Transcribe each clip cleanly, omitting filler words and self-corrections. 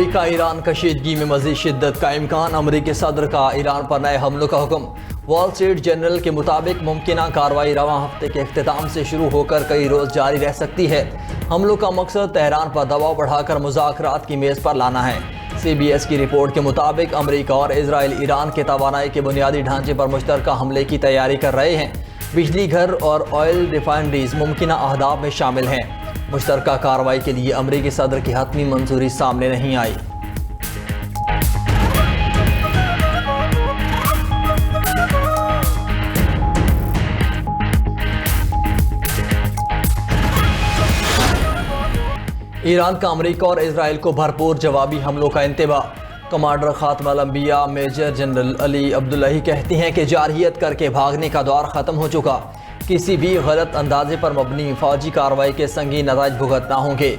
अमरीका Iran कशीदगी में मज़ीद शिद्दत का इम्कान। अमरीकी सदर का ईरान पर नए हमलों का हुक्म। वॉल स्ट्रीट जर्नल के मुताबिक मुमकिन कार्रवाई रवां हफ्ते के अख्तिताम से शुरू होकर कई रोज़ जारी रह सकती है। हमलों का मकसद तेहरान पर दबाव बढ़ाकर मुज़ाकरात की मेज़ पर लाना है। CBS की रिपोर्ट के मुताबिक अमरीका और इजराइल ईरान के तवानाई के बुनियादी ढांचे पर मुश्तरका हमले की तैयारी कर रहे हैं। बिजली घर और ऑयल रिफाइनरीज मुमकिन अहदाफ में शामिल हैं। मुश्तरका कार्रवाई के लिए अमरीकी सदर की हतमी मंजूरी सामने नहीं आई। ईरान का अमरीका और इजराइल को भरपूर जवाबी हमलों का इंतबाह। कमांडर खातमुल अंबिया मेजर जनरल अली अब्दुल्लाही कहती हैं कि जारहियत करके भागने का दौर ख़त्म हो चुका। किसी भी गलत अंदाजे पर मबनी फौजी कार्रवाई के संगीन नताइज भुगतना होंगे।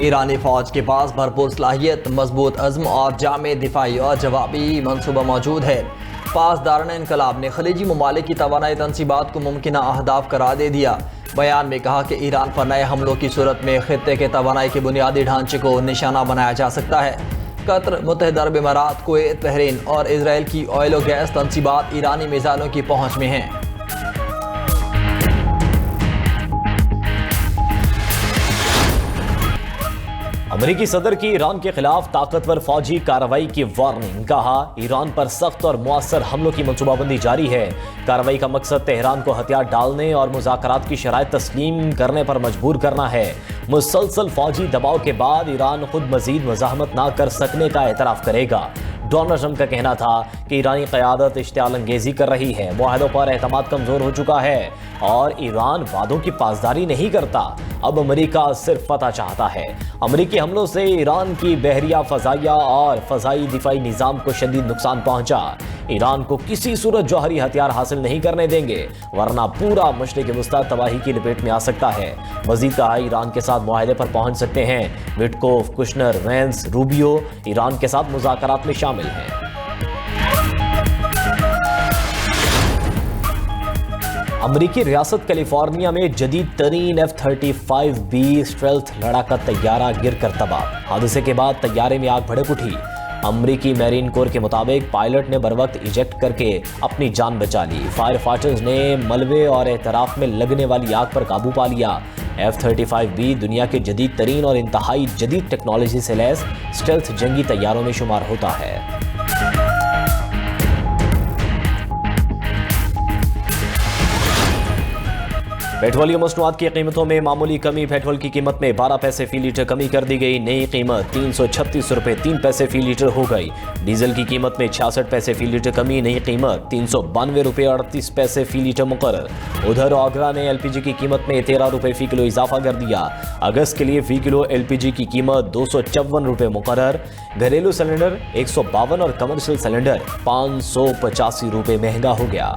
ईरानी फ़ौज के पास भरपूर सलाहियत, मजबूत अज़्म और जामे दिफाई और जवाबी मनसूबा मौजूद है। पासदारान इनकलाब ने खलीजी ममालिक की तवानाई तनसीबात को मुमकिन अहदाफ करार दे दिया। बयान में कहा कि ईरान पर नए हमलों की सूरत में खित्ते के तवानाई के बुनियादी ढांचे को निशाना बनाया जा सकता है। कतर, मुत्तहिदा अरब इमारात, कुवैत, बहरीन और इजराइल की ऑयल और गैस तनसीबात ईरानी मिसाइलों की पहुँच में हैं। अमेरिकी सदर की ईरान के खिलाफ ताकतवर फौजी कार्रवाई की वार्निंग। कहा, ईरान पर सख्त और मुअस्सर हमलों की मंसूबाबंदी जारी है। कार्रवाई का मकसद तेहरान को हथियार डालने और मुज़ाकरात की शराइत तस्लीम करने पर मजबूर करना है। मुसलसल फौजी दबाव के बाद ईरान खुद मजीद मज़ाहमत ना कर सकने का एतराफ़ करेगा। डोनाल्ड ट्रंप का कहना था कि ईरानी क़यादत इश्तिआल अंगेज़ी कर रही है, मुआहदों पर एतमाद कमज़ोर हो चुका है और ईरान वादों की पासदारी नहीं करता। अब अमेरिका सिर्फ फतह चाहता है। अमेरिकी हमलों से ईरान की बहरिया, फ़ज़ाइया और फ़ज़ाई दिफाई निज़ाम को शदीद नुकसान पहुँचा। ईरान को किसी सूरत जौहरी हथियार हासिल नहीं करने देंगे, वरना पूरा मशरिक़ वस्ता तबाही की लपेट में आ सकता है। मज़ीद कहा, ईरान के साथ मुआहदे पर पहुँच सकते हैं। Witkoff, Kushner, Vance, Rubio Iran के साथ मुज़ाकरात में शामिल हैं। अमरीकी रियासत कैलिफोर्निया में जदीद तरीन F-35B स्टेल्थ लड़ाका तैयारा गिर कर तबाह। हादसे के बाद तैयारे में आग भड़क उठी। अमरीकी मैरीन कोर के मुताबिक पायलट ने बरवक्त इजेक्ट करके अपनी जान बचा ली। फायर फाइटर्स ने मलबे और एतराफ में लगने वाली आग पर काबू पा लिया। F-35B दुनिया के जदीद तरीन और इंतहाई जदीद टेक्नोलॉजी से लैस स्टेल्थ जंगी तैयारों में शुमार होता है। पेट्रोलियम मसनूआत की कीमतों में मामूली कमी। पेट्रोल की कीमत में 12 पैसे फी लीटर कमी कर दी गई। नई कीमत 336 रुपये 3 पैसे फी लीटर हो गई। डीजल की कीमत में 66 पैसे फी लीटर कमी। नई कीमत 392 रुपये 38 पैसे फी लीटर मुकर्रर। उधर आगरा ने LPG की कीमत में 13 रुपये फी किलो इजाफा कर दिया। अगस्त के लिए फी किलो LPG की कीमत 254 रुपये मुकर्रर। घरेलू सिलेंडर 152 और कमर्शियल सिलेंडर 585 रुपये महंगा हो गया।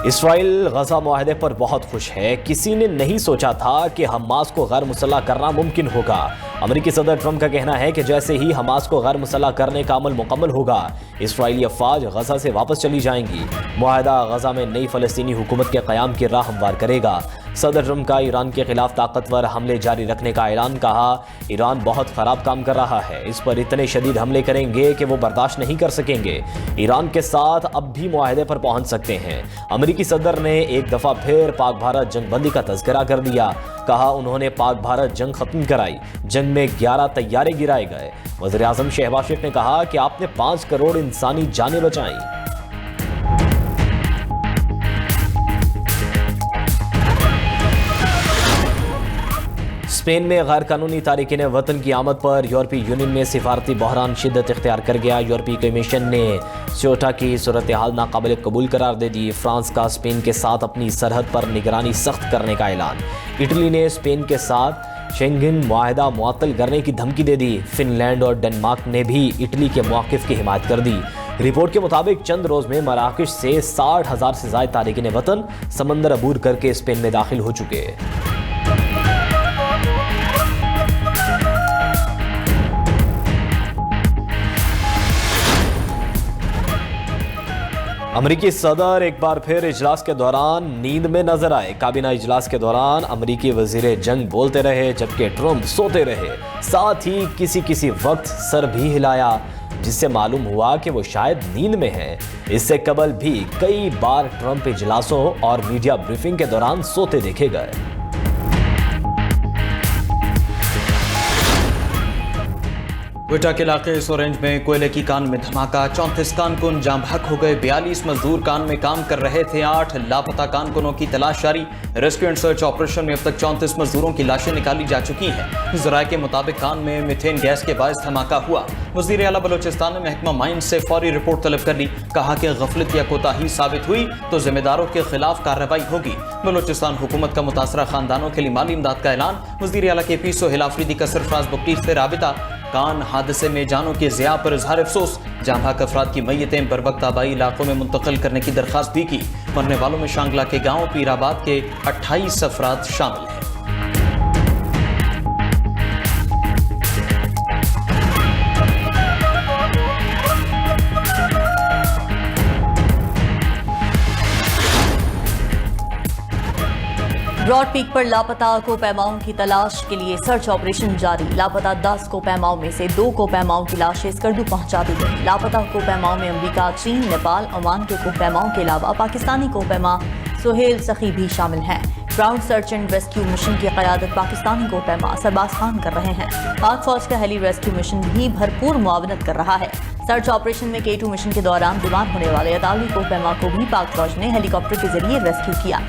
इसराइल गजा मुआहदे पर बहुत खुश है। किसी ने नहीं सोचा था कि हमास को गैर मुसल्लह करना मुमकिन होगा। अमेरिकी सदर ट्रंप का कहना है कि जैसे ही हमास को गैर मुसल्लह करने का अमल मुकम्मल होगा, इसराइली अफवाज गजा से वापस चली जाएंगी। मुआहदा गजा में नई फ़लस्तीनी हुकूमत के क़याम की राह हमवार करेगा। सदर ट्रंप का ईरान के खिलाफ ताकतवर हमले जारी रखने का ऐलान। कहा, ईरान बहुत ख़राब काम कर रहा है, इस पर इतने शदीद हमले करेंगे कि वो बर्दाश्त नहीं कर सकेंगे। ईरान के साथ अब भी मुआहदे पर पहुंच सकते हैं। अमेरिकी सदर ने एक दफ़ा फिर पाक भारत जंगबंदी का तज़किरा कर दिया। कहा, उन्होंने पाक भारत जंग खत्म कराई। जंग में 11 तैयारे गिराए गए। वज़ीर आज़म शहबाज शरीफ ने कहा कि आपने 5 करोड़ इंसानी जानें बचाई। स्पेन में गैर कानूनी तारिकीन वतन की आमद पर यूरोपीय यूनियन में सिफारती बहरान शिद्दत इख्तियार कर गया। यूरोपीय कमीशन ने स्योटा की सूरत हाल नाकाबिल कबूल करार दे दी। फ्रांस का स्पेन के साथ अपनी सरहद पर निगरानी सख्त करने का ऐलान। इटली ने स्पेन के साथ शेंगन मुआहदा मुअत्तल करने की धमकी दे दी। फिनलैंड और डेनमार्क ने भी इटली के मौक़िफ़ की हिमायत कर दी। रिपोर्ट के मुताबिक चंद रोज़ में मराकश से 60,000 से ज़ायद तारिकीन वतन समंदर अबूर करके स्पेन में दाखिल हो चुके। अमरीकी सदर एक बार फिर इजलास के दौरान नींद में नजर आए। काबीना इजलास के दौरान अमरीकी वजीर जंग बोलते रहे जबकि ट्रंप सोते रहे। साथ ही किसी वक्त सर भी हिलाया, जिससे मालूम हुआ कि वो शायद नींद में हैं। इससे कबल भी कई बार ट्रंप इजलासों और मीडिया ब्रीफिंग के दौरान सोते देखे गए। क्वेटा के इलाके ऑरेंज में कोयले की कान में धमाका, 34 कारकुन जाम बहक हो गए। 42 मजदूर कान में काम कर रहे थे। 8 लापता कारकुनों की तलाश जारी। रेस्क्यू एंड सर्च ऑपरेशन में अब तक 34 मजदूरों की लाशें निकाली जा चुकी हैं। जराये के मुताबिक कान में मीथेन गैस के बायस धमाका हुआ। वजीर आला बलोचिस्तान ने महकमा माइन से फौरी रिपोर्ट तलब कर ली। कहा कि गफलत या कोताही साबित हुई तो जिम्मेदारों के खिलाफ कार्रवाई होगी। बलोचिस्तान हुकूमत का मुतासरा खानदानों के लिए माली इमदाद का ऐलान। वजीर आला के पीस हिल अफरीदी का सरफराज बुकटी से राबिता। कान हादसे में जानों के ज़िया पर इजहार अफसोस। जाम बहक अफराद की मैयतें बरवक्त आबाई इलाकों में मुंतकिल करने की दरख्वास्त भी की। मरने वालों में शांगला के गांव पीराबाद के 28 अफराद शामिल हैं। ब्रॉड पीक पर लापता कोपैमाओं की तलाश के लिए सर्च ऑपरेशन जारी। लापता 10 कोपैमाओं में से 2 कोपैमाओं की लाशें स्कर्दू पहुंचा दी गई। लापता कोपैमाओं में अमेरिका, चीन, नेपाल, ओमान के कोपैमाओं के अलावा पाकिस्तानी कोपैमा सुहेल सखी भी शामिल हैं। Ground search and rescue mission की क़यादत पाकिस्तानी कोपैमा सरबाज खान कर रहे हैं। पाक फौज का हेली रेस्क्यू मिशन भी भरपूर मुआवनत कर रहा है। सर्च ऑपरेशन में K2 मिशन के दौरान बीमार होने वाले अतालवी कोपैमा को भी पाक फौज ने हेलीकॉप्टर के जरिए रेस्क्यू किया।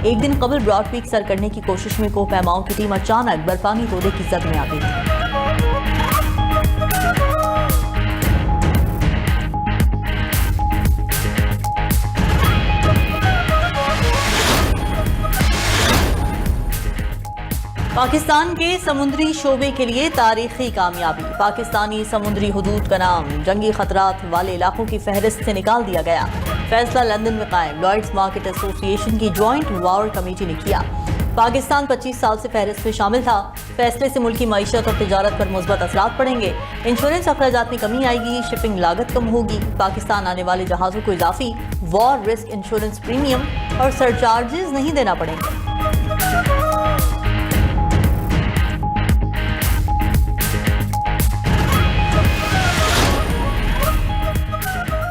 एक दिन कबल ब्रॉड पीक सर करने की कोशिश में कोपैमाओं की टीम अचानक बर्फानी तोड़े की जद में आ गई थी। पाकिस्तान के समुद्री शोबे के लिए तारीखी कामयाबी। पाकिस्तानी समुद्री हुदूद का नाम जंगी खतरात वाले इलाकों की फहरिस्त से निकाल दिया गया। फैसला लंदन में कायम लॉयड्स मार्केट एसोसिएशन की जॉइंट वार कमेटी ने किया। पाकिस्तान 25 साल से फहरिस्त में शामिल था। फैसले से मुल्क की मईशत और तिजारत पर मुस्बत असरात पड़ेंगे। इंश्योरेंस अखराजात में कमी आएगी, शिपिंग लागत कम होगी। पाकिस्तान आने वाले जहाज़ों को इजाफी वॉर रिस्क इंश्योरेंस प्रीमियम और सरचार्जेस नहीं देना पड़ेंगे।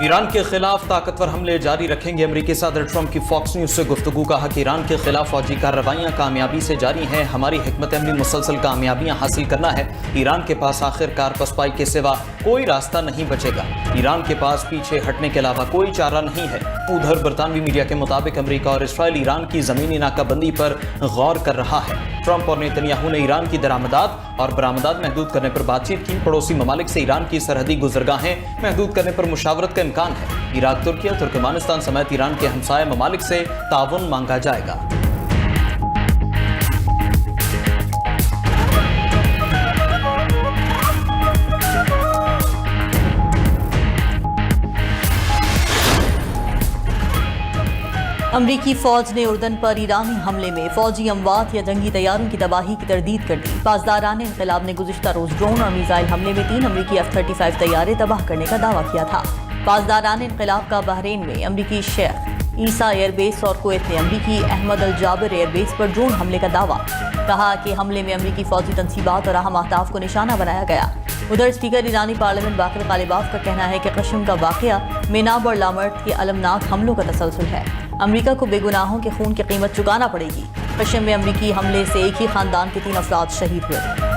ईरान के खिलाफ ताकतवर हमले जारी रखेंगे। अमेरिकी सदर ट्रंप की फॉक्स न्यूज से गुफ्तगू। कहा कि ईरान के खिलाफ फौजी कार्रवाइयां कामयाबी से जारी हैं। हमारी हिकमत अमली मुसलसल कामयाबियां हासिल करना है। ईरान के पास आखिरकार पसपाई के सिवा कोई रास्ता नहीं बचेगा। ईरान के पास पीछे हटने के अलावा कोई चारा नहीं है। उधर बरतानवी मीडिया के मुताबिक अमेरिका और इसराइल ईरान की जमीनी नाकाबंदी पर गौर कर रहा है। ट्रंप और नेतन्याहू ने ईरान की दरामदात और बरामदात महदूद करने पर बातचीत की। पड़ोसी ममालिक से ईरान की सरहदी गुजरगाहें महदूद करने पर मुशावरत का इम्कान है। इराक, तुर्की, तुर्कमानिस्तान समेत ईरान के हमसाया ममालिक से ताउन मांगा जाएगा। अमरीकी फौज ने उर्दन पर ईरानी हमले में फौजी अमवात या जंगी तैयारों की तबाही की तरदीद कर दी। पासदारान इंक़िलाब ने गुज़िश्ता रोज़ ड्रोन और मिसाइल हमले में 3 अमरीकी F-35 तैयारे तबाह करने का दावा किया था। पासदारान इंक़िलाब का बहरीन में अमरीकी शेख ईसा एयरबेस और कुवैत ने अमरीकी अहमद अल जाबिर एयरबेस पर ड्रोन हमले का दावा। कहा कि हमले में अमरीकी फौजी तनसीबात और अहम अहदाफ को निशाना बनाया गया। उधर स्पीकर ईरानी पार्लियामेंट बाकर कालिबाफ का कहना है कि कश्म का वाक़या मेनाब और लामर्द के अलमनाक हमलों का तसलसल है। अमरीका को बेगुनाहों के खून की कीमत चुकाना पड़ेगी। कश्म में अमरीकी हमले से एक ही खानदान के 3 अफराद शहीद हुए।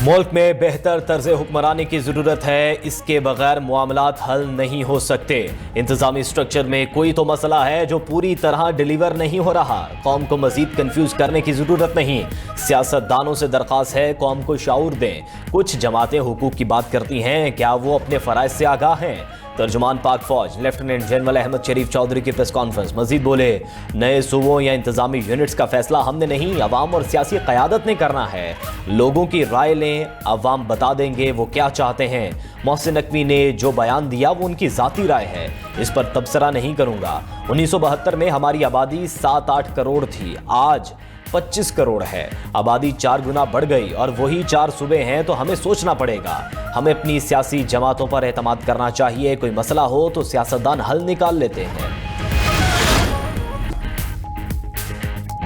मुल्क में बेहतर तर्ज हुक्मरानी की ज़रूरत है। इसके बगैर मामलात हल नहीं हो सकते। इंतज़ामी स्ट्रक्चर में कोई तो मसला है जो पूरी तरह डिलीवर नहीं हो रहा। कौम को मजीद कंफ्यूज करने की ज़रूरत नहीं। सियासतदानों से दरख्वास्त है कौम को शाऊर दें। कुछ जमातें हुकूक की बात करती हैं, क्या वो अपने फ़राइज़ से आगाह हैं? तर्जुमान पाक फौज लेफ्टिनेंट जनरल अहमद शरीफ चौधरी की प्रेस कॉन्फ्रेंस। मजीद बोले, नए सूबों या इंतजामी यूनिट्स का फैसला हमने नहीं, अवाम और सियासी क़यादत ने करना है। लोगों की राय लें, अवाम बता देंगे वो क्या चाहते हैं। मोहसिन नकवी ने जो बयान दिया वो उनकी ज़ाती राय है, इस पर तबसरा नहीं करूँगा। 1972 में हमारी आबादी 7-8 करोड़ थी, आज 25 करोड़ है। आबादी 4 गुना बढ़ गई और वही 4 सूबे हैं, तो हमें सोचना पड़ेगा। हमें अपनी सियासी जमातों पर एतमाद करना चाहिए। कोई मसला हो तो सियासतदान हल निकाल लेते हैं।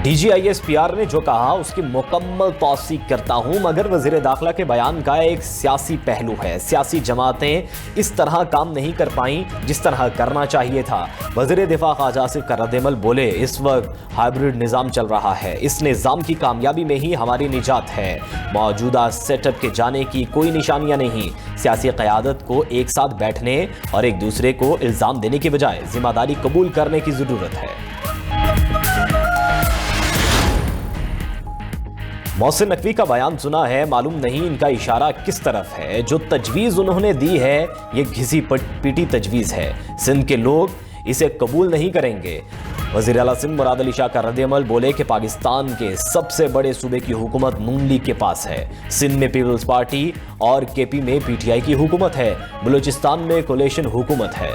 DGISPR ने जो कहा उसकी मुकम्मल तौसीक करता हूं, मगर वजीर दाखिला के बयान का एक सियासी पहलू है। सियासी जमातें इस तरह काम नहीं कर पाई जिस तरह करना चाहिए था। वजीर दिफा ख्वाजा आसिफ का रद्द-ए-अमल बोले, इस वक्त हाइब्रिड निज़ाम चल रहा है, इस निज़ाम की कामयाबी में ही हमारी निजात है। मौजूदा सेटअप के जाने की कोई निशानियां नहीं। सियासी क़यादत को एक साथ बैठने और एक दूसरे को इल्ज़ाम देने की बजाय जिम्मेदारी कबूल करने की ज़रूरत है। मोहसिन नकवी का बयान सुना है, मालूम नहीं इनका इशारा किस तरफ है। जो तजवीज़ उन्होंने दी है ये घिसी पीटी तजवीज़ है। सिंध के लोग इसे कबूल नहीं करेंगे। वज़ीर आला सिंध मुराद अली शाह का रद्द-ए-अमल बोले कि पाकिस्तान के सबसे बड़े सूबे की हुकूमत नून लीग के पास है। सिंध में पीपल्स पार्टी और KP में PTI की हुकूमत है। बलूचिस्तान में कोलेशन हुकूमत है।